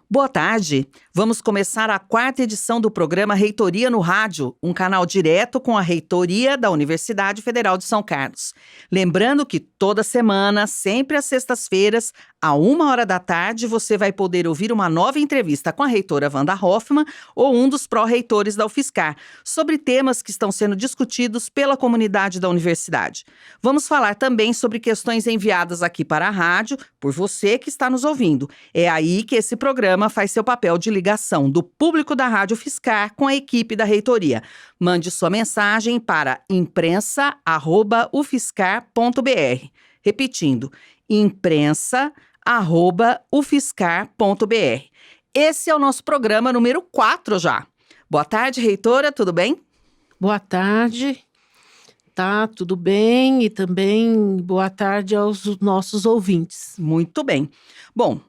Boa tarde. Vamos começar a 4ª edição do programa Reitoria no Rádio, um canal direto com a Reitoria da Universidade Federal de São Carlos. Lembrando que toda semana, sempre às sextas-feiras, à 13h, você vai poder ouvir uma nova entrevista com a reitora Wanda Hoffmann ou um dos pró-reitores da UFSCar, sobre temas que estão sendo discutidos pela comunidade da universidade. Vamos falar também sobre questões enviadas aqui para a rádio, por você que está nos ouvindo. É aí que esse programa faz seu papel de ligação do público da Rádio UFSCar com a equipe da reitoria. Mande sua mensagem para imprensa@ufscar.br. Repetindo, imprensa@ufscar.br. Esse é o nosso programa número 4 já. Boa tarde, reitora, tudo bem? Boa tarde, tá tudo bem, e também boa tarde aos nossos ouvintes. Muito bem. Bom,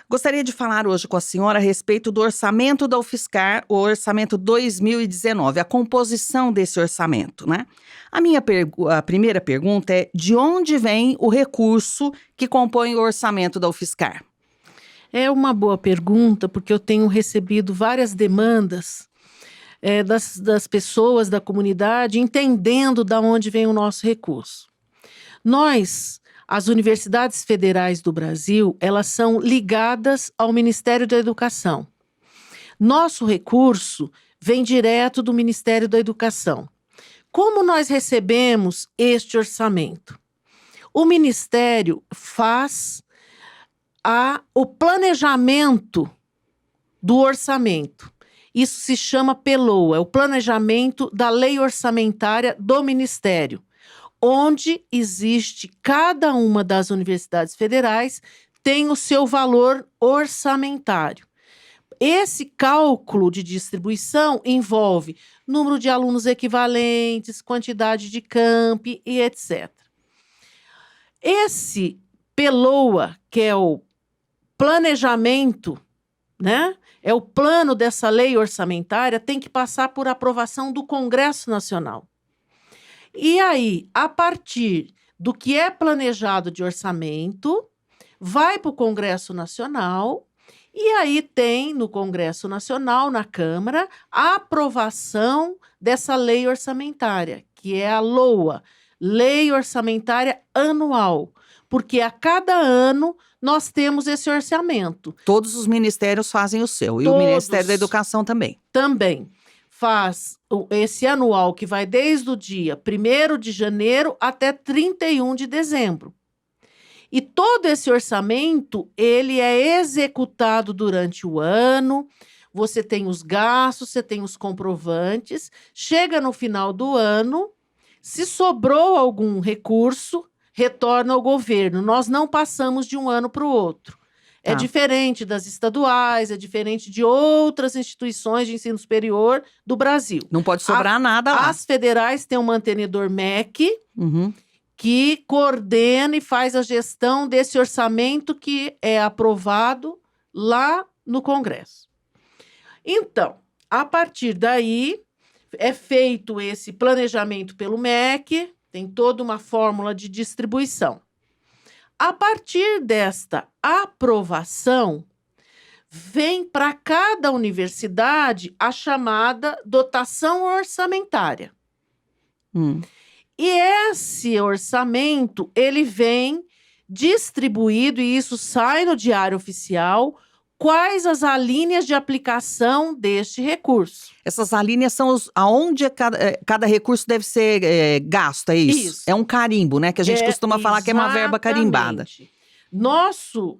gostaria de falar hoje com a senhora a respeito do orçamento da UFSCar, o orçamento 2019, a composição desse orçamento, né? A primeira pergunta é: de onde vem o recurso que compõe o orçamento da UFSCar? É uma boa pergunta, porque eu tenho recebido várias demandas das pessoas da comunidade, entendendo de onde vem o nosso recurso. As universidades federais do Brasil, elas são ligadas ao Ministério da Educação. Nosso recurso vem direto do Ministério da Educação. Como nós recebemos este orçamento? O Ministério faz o planejamento do orçamento. Isso se chama PELOA, é o planejamento da lei orçamentária do Ministério, onde existe cada uma das universidades federais tem o seu valor orçamentário. Esse cálculo de distribuição envolve número de alunos equivalentes, quantidade de campi e etc. Esse PELOA, que é o planejamento, né? É o plano dessa lei orçamentária, tem que passar por aprovação do Congresso Nacional. E aí, a partir do que é planejado de orçamento, vai para o Congresso Nacional, e aí tem no Congresso Nacional, na Câmara, a aprovação dessa lei orçamentária, que é a LOA, Lei Orçamentária Anual, porque a cada ano nós temos esse orçamento. Todos os ministérios fazem o seu, e o Ministério da Educação também. Também faz esse anual, que vai desde o dia 1º de janeiro até 31 de dezembro. E todo esse orçamento, ele é executado durante o ano, você tem os gastos, você tem os comprovantes, chega no final do ano, se sobrou algum recurso, retorna ao governo. Nós não passamos de um ano para o outro. É diferente das estaduais, é diferente de outras instituições de ensino superior do Brasil. Não pode sobrar nada lá. As federais têm um mantenedor MEC, que coordena e faz a gestão desse orçamento que é aprovado lá no Congresso. Então, a partir daí, é feito esse planejamento pelo MEC, tem toda uma fórmula de distribuição. A partir desta aprovação, vem para cada universidade a chamada dotação orçamentária. E esse orçamento, ele vem distribuído, e isso sai no Diário Oficial, quais as alíneas de aplicação deste recurso. Essas alíneas são aonde cada recurso deve ser gasto, é isso? Isso. É um carimbo, né? Que a gente costuma falar que é uma verba carimbada. Nosso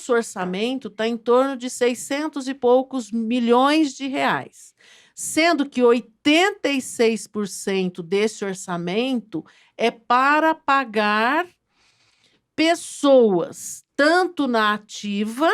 orçamento está em torno de 600 e poucos milhões de reais, sendo que 86% desse orçamento é para pagar pessoas, tanto na ativa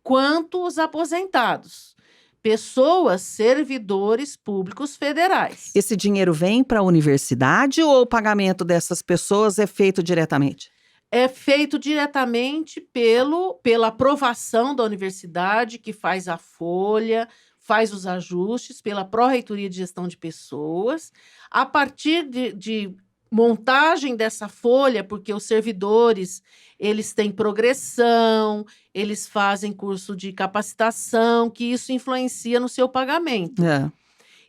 quanto os aposentados. Pessoas, servidores públicos federais. Esse dinheiro vem para a universidade ou o pagamento dessas pessoas é feito diretamente? É feito diretamente pela aprovação da universidade, que faz a folha, faz os ajustes, pela Pró-Reitoria de Gestão de Pessoas. A partir de montagem dessa folha, porque os servidores, eles têm progressão, eles fazem curso de capacitação, que isso influencia no seu pagamento. É.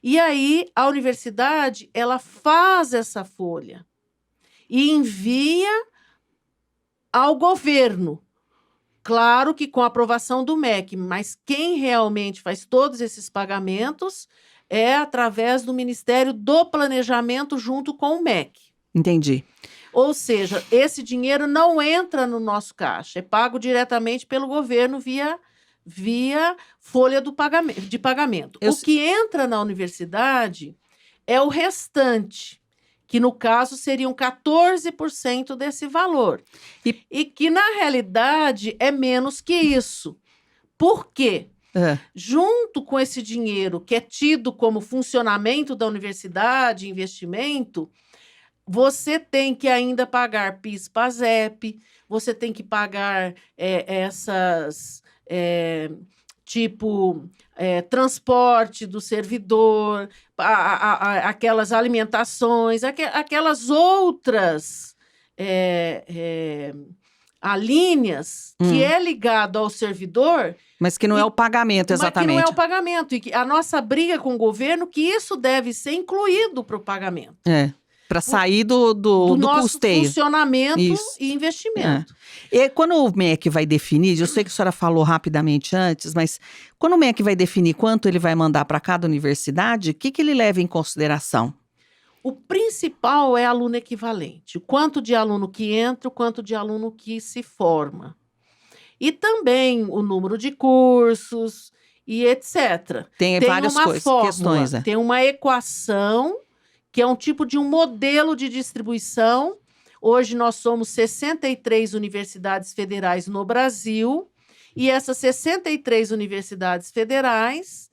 E aí, a universidade, ela faz essa folha e envia ao governo. Claro que com a aprovação do MEC, mas quem realmente faz todos esses pagamentos é através do Ministério do Planejamento junto com o MEC. Entendi. Ou seja, esse dinheiro não entra no nosso caixa, é pago diretamente pelo governo via folha de pagamento. O que entra na universidade é o restante, que no caso seriam 14% desse valor. E que, na realidade, é menos que isso. Por quê? Junto com esse dinheiro que é tido como funcionamento da universidade, investimento, você tem que ainda pagar PIS, PASEP, você tem que pagar essas... transporte do servidor, aquelas alimentações, aquelas outras alíneas que é ligado ao servidor. Mas que não é o pagamento, exatamente. Mas que não é o pagamento. E que a nossa briga com o governo que isso deve ser incluído para o pagamento. Para sair do nosso custeio. Funcionamento e investimento. E quando o MEC vai definir, eu sei que a senhora falou rapidamente antes, mas quando o MEC vai definir quanto ele vai mandar para cada universidade, o que ele leva em consideração? O principal é aluno equivalente. O quanto de aluno que entra, o quanto de aluno que se forma. E também o número de cursos e etc. Tem várias questões. Tem uma equação que é um tipo de um modelo de distribuição. Hoje nós somos 63 universidades federais no Brasil, e essas 63 universidades federais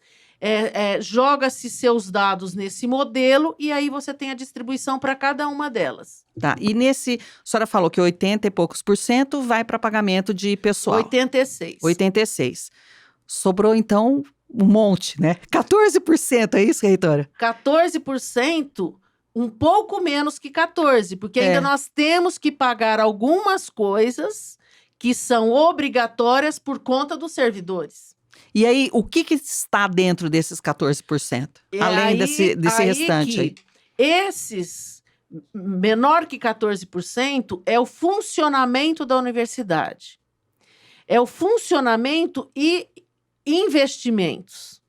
joga-se seus dados nesse modelo, e aí você tem a distribuição para cada uma delas. Tá, e a senhora falou que 80 e poucos % vai para pagamento de pessoal. 86. Sobrou, então, um monte, né? 14%, é isso, reitora? 14%, um pouco menos que 14%, porque ainda nós temos que pagar algumas coisas que são obrigatórias por conta dos servidores. E aí, o que está dentro desses 14%? Além desse restante aí? Esses, menor que 14%, é o funcionamento da universidade. É o funcionamento e investimentos.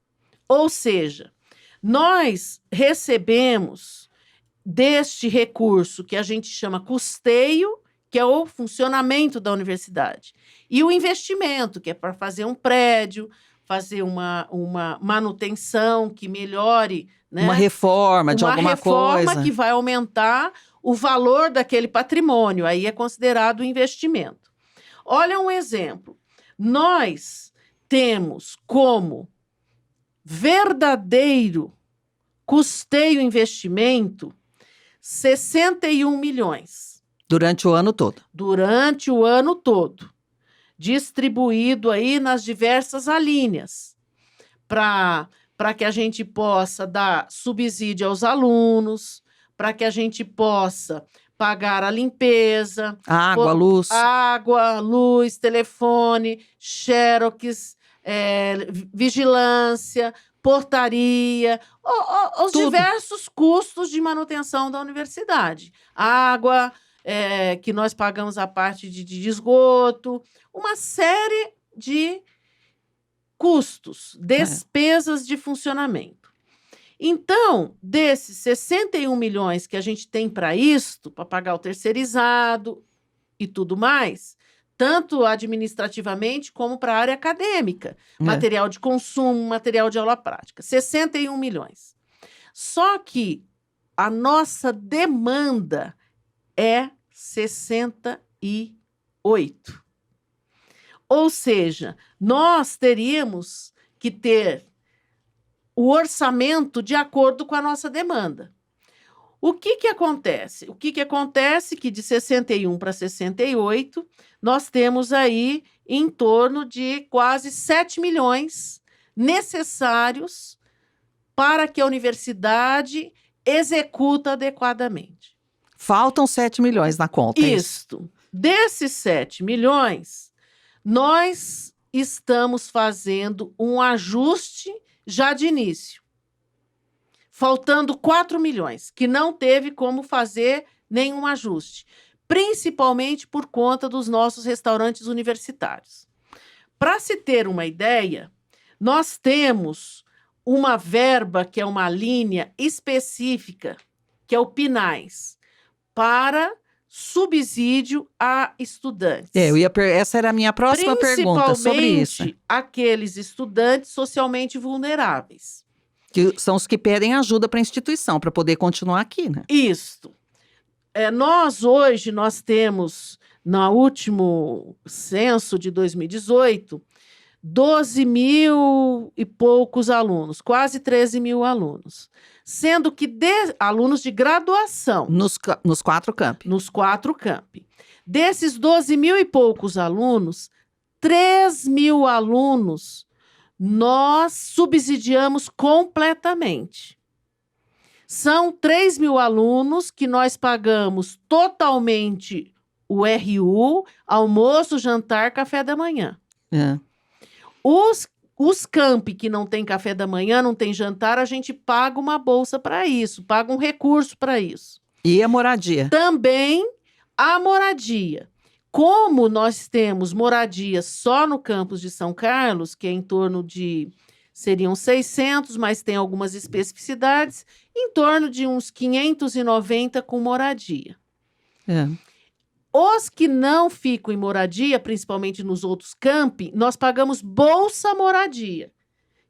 Ou seja, nós recebemos deste recurso que a gente chama custeio, que é o funcionamento da universidade, e o investimento, que é para fazer um prédio, fazer uma manutenção que melhore, né? Uma reforma de alguma coisa. Uma reforma que vai aumentar o valor daquele patrimônio, aí é considerado investimento. Olha um exemplo. Nós temos como verdadeiro custeio investimento 61 milhões. Durante o ano todo. Durante o ano todo. Distribuído aí nas diversas alíneas. Para que a gente possa dar subsídio aos alunos, para que a gente possa pagar a limpeza. Água, luz, telefone, xerox, vigilância, portaria, os diversos custos de manutenção da universidade. Água, que nós pagamos a parte de esgoto, uma série de custos, despesas de funcionamento. Então, desses 61 milhões que a gente tem para isto, para pagar o terceirizado e tudo mais, tanto administrativamente como para a área acadêmica, material de consumo, material de aula prática, 61 milhões. Só que a nossa demanda é 68. Ou seja, nós teríamos que ter o orçamento de acordo com a nossa demanda. O que acontece? O que acontece que de 61 para 68, nós temos aí em torno de quase 7 milhões necessários para que a universidade executa adequadamente. Faltam 7 milhões na conta. é isso? Isto. Desses 7 milhões, nós estamos fazendo um ajuste já de início. Faltando 4 milhões, que não teve como fazer nenhum ajuste. Principalmente por conta dos nossos restaurantes universitários. Para se ter uma ideia, nós temos uma verba, que é uma linha específica, que é o PNAES, para subsídio a estudantes. Essa era a minha próxima pergunta sobre isso. Principalmente aqueles estudantes socialmente vulneráveis. Que são os que pedem ajuda para a instituição, para poder continuar aqui, né? Isto. Hoje, nós temos, no último censo de 2018, 12 mil e poucos alunos, quase 13 mil alunos. Sendo que alunos de graduação. Nos 4 campi. Nos 4 campi. Desses 12 mil e poucos alunos, 3 mil alunos nós subsidiamos completamente. São 3 mil alunos que nós pagamos totalmente o RU, almoço, jantar, café da manhã. É. Os campi que não tem café da manhã, não tem jantar, a gente paga uma bolsa para isso, paga um recurso para isso. E a moradia? Também a moradia. Como nós temos moradia só no campus de São Carlos, que é em torno de... seriam 600, mas tem algumas especificidades, em torno de uns 590 com moradia. É. Os que não ficam em moradia, principalmente nos outros campi, nós pagamos Bolsa Moradia.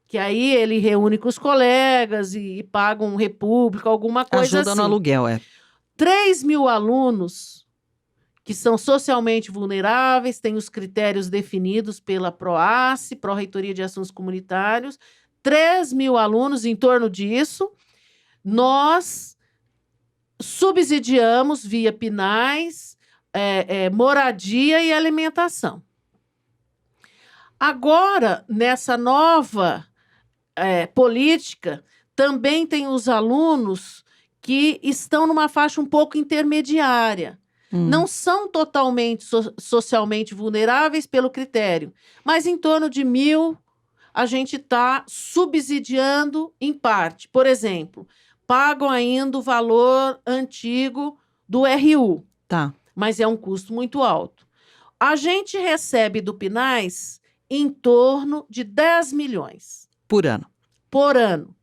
Que aí ele reúne com os colegas e paga um repúblico, alguma coisa Ajuda assim. no aluguel, 3 mil alunos que são socialmente vulneráveis, têm os critérios definidos pela PROACE, Pró-Reitoria de Assuntos Comunitários. 3 mil alunos, em torno disso, nós subsidiamos via PNAES, moradia e alimentação. Agora, nessa nova política, também tem os alunos que estão numa faixa um pouco intermediária. Não são totalmente socialmente vulneráveis pelo critério, mas em torno de 1.000 a gente está subsidiando em parte. Por exemplo, pagam ainda o valor antigo do RU. Tá. Mas é um custo muito alto. A gente recebe do PNAES em torno de 10 milhões. Por ano. Por ano.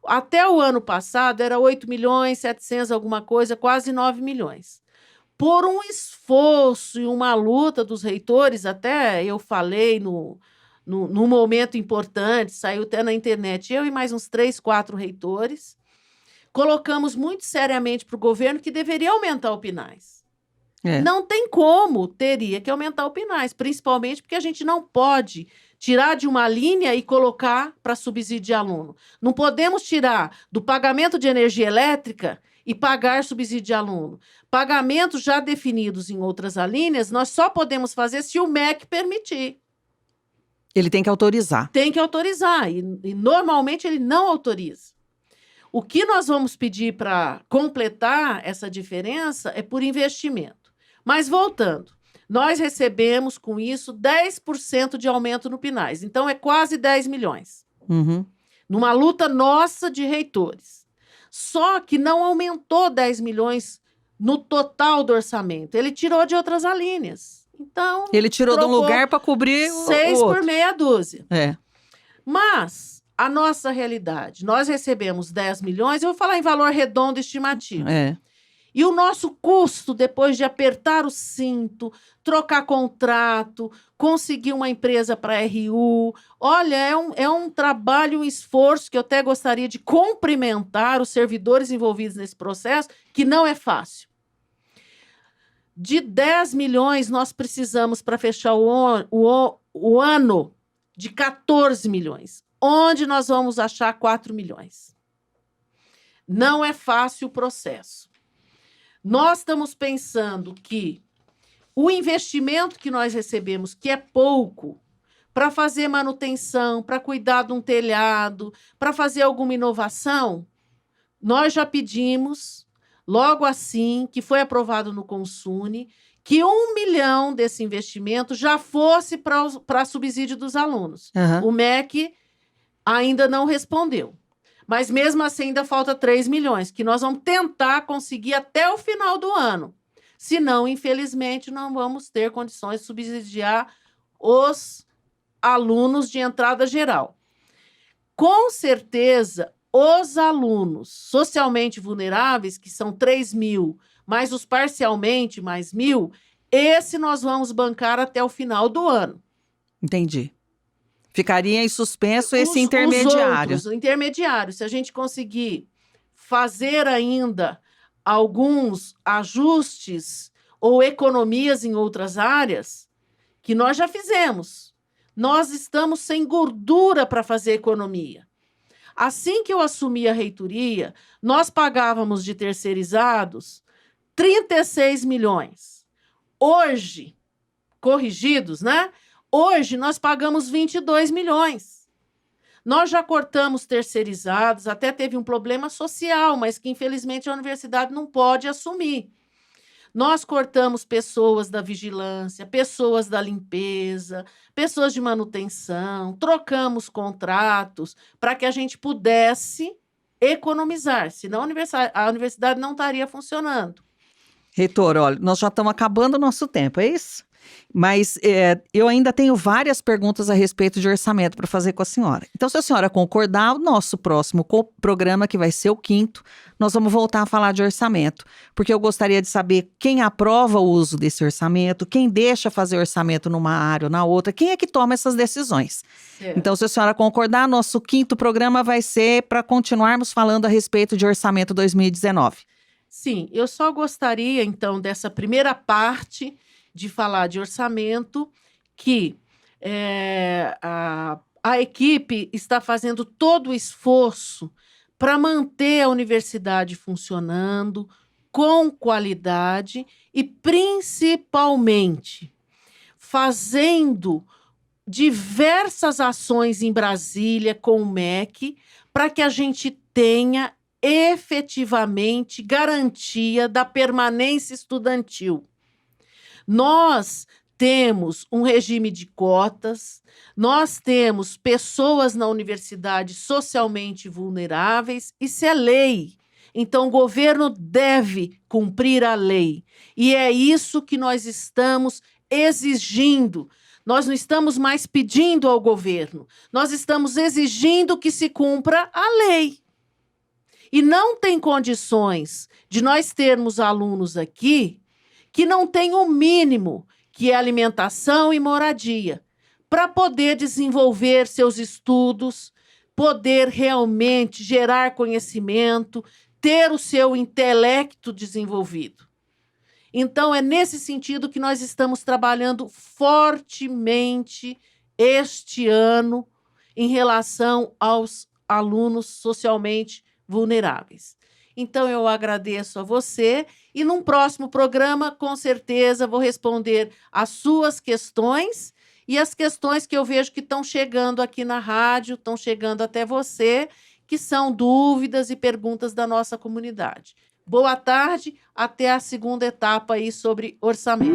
Até o ano passado era 8 milhões, 700 alguma coisa, quase 9 milhões. Por um esforço e uma luta dos reitores, até eu falei num momento importante, saiu até na internet, eu e mais uns 3, 4 reitores, colocamos muito seriamente para o governo que deveria aumentar o PNAES. Não tem como, teria que aumentar o PNAES, principalmente porque a gente não pode tirar de uma linha e colocar para subsídio aluno. Não podemos tirar do pagamento de energia elétrica e pagar subsídio de aluno. Pagamentos já definidos em outras alíneas, nós só podemos fazer se o MEC permitir. Ele tem que autorizar. Tem que autorizar, e normalmente ele não autoriza. O que nós vamos pedir para completar essa diferença é por investimento. Mas voltando, nós recebemos com isso 10% de aumento no PNAES. Então é quase 10 milhões. Uhum. Numa luta nossa de reitores. Só que não aumentou 10 milhões no total do orçamento. Ele tirou de outras alíneas. Então, ele tirou de um lugar para cobrir o 6 outro. por meia dúzia. Mas a nossa realidade, nós recebemos 10 milhões, eu vou falar em valor redondo estimativo. E o nosso custo, depois de apertar o cinto, trocar contrato, conseguir uma empresa para RU, olha, é um trabalho, um esforço que eu até gostaria de cumprimentar os servidores envolvidos nesse processo, que não é fácil. De 10 milhões, nós precisamos para fechar o ano de 14 milhões. Onde nós vamos achar 4 milhões? Não é fácil o processo. Nós estamos pensando que o investimento que nós recebemos, que é pouco, para fazer manutenção, para cuidar de um telhado, para fazer alguma inovação, nós já pedimos logo assim que foi aprovado no Consune, que 1 milhão desse investimento já fosse para subsídio dos alunos. Aham. O MEC ainda não respondeu. Mas mesmo assim ainda falta 3 milhões, que nós vamos tentar conseguir até o final do ano. Senão, infelizmente, não vamos ter condições de subsidiar os alunos de entrada geral. Com certeza, os alunos socialmente vulneráveis, que são 3 mil, mais os parcialmente mais 1.000, esse nós vamos bancar até o final do ano. Entendi. Ficaria em suspenso esse Os intermediário. outros, o intermediário, se a gente conseguir fazer ainda alguns ajustes ou economias em outras áreas, que nós já fizemos. Nós estamos sem gordura para fazer economia. Assim que eu assumi a reitoria, nós pagávamos de terceirizados 36 milhões. Hoje, corrigidos, né? Hoje nós pagamos 22 milhões. Nós já cortamos terceirizados, até teve um problema social, mas que infelizmente a universidade não pode assumir. Nós cortamos pessoas da vigilância, pessoas da limpeza, pessoas de manutenção, trocamos contratos para que a gente pudesse economizar, senão a universidade não estaria funcionando. Reitor, olha, nós já estamos acabando o nosso tempo, é isso? Mas eu ainda tenho várias perguntas a respeito de orçamento para fazer com a senhora. Então, se a senhora concordar, o nosso próximo programa, que vai ser o 5º, nós vamos voltar a falar de orçamento, porque eu gostaria de saber quem aprova o uso desse orçamento, quem deixa fazer orçamento numa área ou na outra, quem é que toma essas decisões. Certo. Então, se a senhora concordar, nosso 5º programa vai ser para continuarmos falando a respeito de orçamento 2019. Sim, eu só gostaria, então, dessa primeira parte de falar de orçamento, que a equipe está fazendo todo o esforço para manter a universidade funcionando com qualidade e, principalmente, fazendo diversas ações em Brasília com o MEC para que a gente tenha efetivamente garantia da permanência estudantil. Nós temos um regime de cotas, nós temos pessoas na universidade socialmente vulneráveis, isso é lei. Então, o governo deve cumprir a lei. E é isso que nós estamos exigindo. Nós não estamos mais pedindo ao governo, nós estamos exigindo que se cumpra a lei. E não tem condições de nós termos alunos aqui que não têm o mínimo, que é alimentação e moradia, para poder desenvolver seus estudos, poder realmente gerar conhecimento, ter o seu intelecto desenvolvido. Então, é nesse sentido que nós estamos trabalhando fortemente este ano em relação aos alunos socialmente vulneráveis. Então, eu agradeço a você e num próximo programa, com certeza, vou responder as suas questões e as questões que eu vejo que estão chegando aqui na rádio, estão chegando até você, que são dúvidas e perguntas da nossa comunidade. Boa tarde, até a segunda etapa aí sobre orçamento.